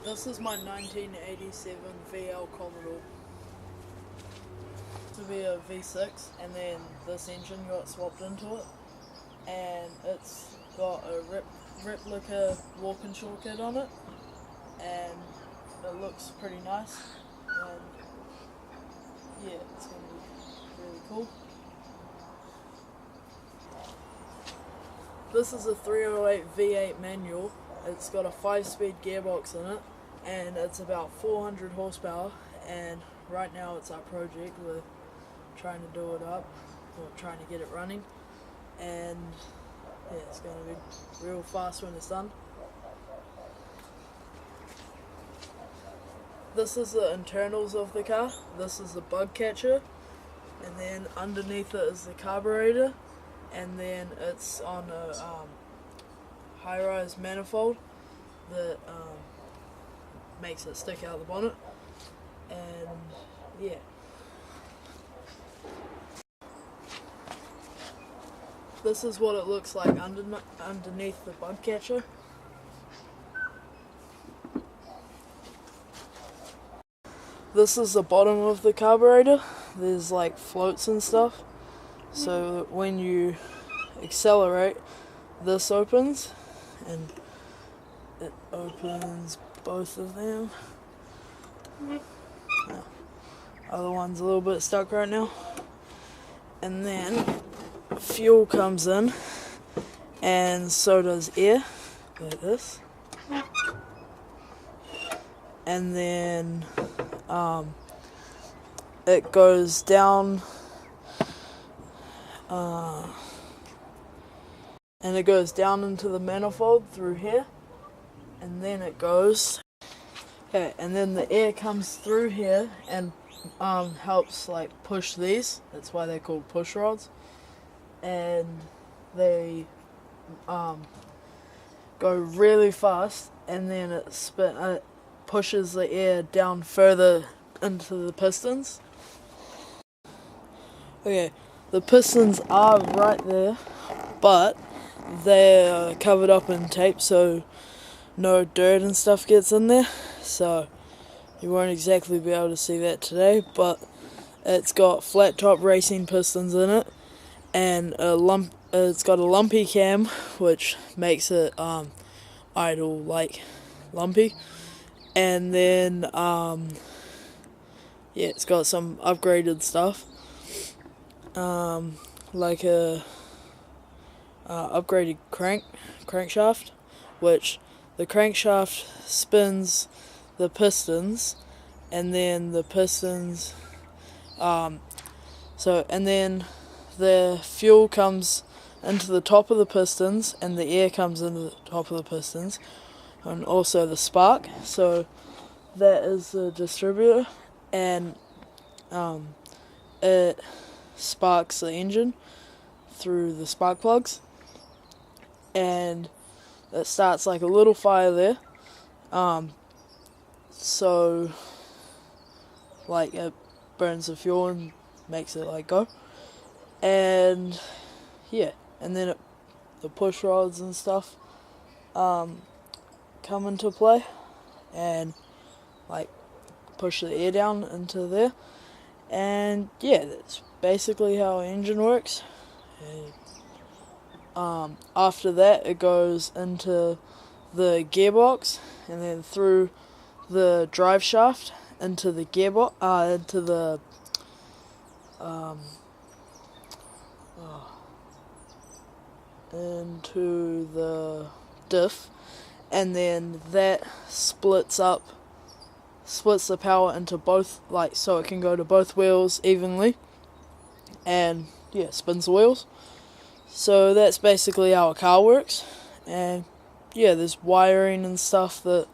This is my 1987 VL Commodore. To be a V6, and then this engine got swapped into it, and it's got a replica Walkinshaw kit on it, and it looks pretty nice, and yeah, it's going to be really cool. This is a 308 V8 manual. It's got a 5-speed gearbox in it, and it's about 400 horsepower, and right now it's our project. We're trying to do it up, or trying to get it running, and yeah, it's going to be real fast when it's done. This is the internals of the car. This is the bug catcher, and then underneath it is the carburetor, and then it's on a high-rise manifold that makes it stick out the bonnet, and yeah. This is what it looks like underneath the bug catcher. This is the bottom of the carburetor. There's like floats and stuff. So that when you accelerate, this opens, and it opens both of them. Other one's a little bit stuck right now. And then fuel comes in, and so does air, like this. And then it goes down, and it goes down into the manifold through here, and then it goes, okay, and then the air comes through here and helps like push these. That's why they're called push rods. And they go really fast, and then it pushes the air down further into the pistons. Okay, the pistons are right there, but they're covered up in tape, so no dirt and stuff gets in there, so you won't exactly be able to see that today. But it's got flat top racing pistons in it, and it's got a lumpy cam, which makes it idle like lumpy, and then yeah, it's got some upgraded stuff, like a upgraded crankshaft, which the crankshaft spins the pistons, and then the pistons and then the fuel comes into the top of the pistons, and the air comes into the top of the pistons, and also the spark. So that is the distributor, and it sparks the engine through the spark plugs, and it starts like a little fire there. So like it burns the fuel and makes it like go. And yeah, and then the push rods and stuff come into play, and like push the air down into there, and yeah, that's basically how an engine works. And, after that, it goes into the gearbox, and then through the drive shaft into the gearbox, into the diff, and then that splits the power into both, like, so it can go to both wheels evenly, and yeah, spins the wheels. So that's basically how a car works. And yeah, there's wiring and stuff that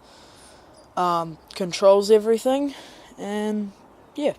controls everything, and yeah.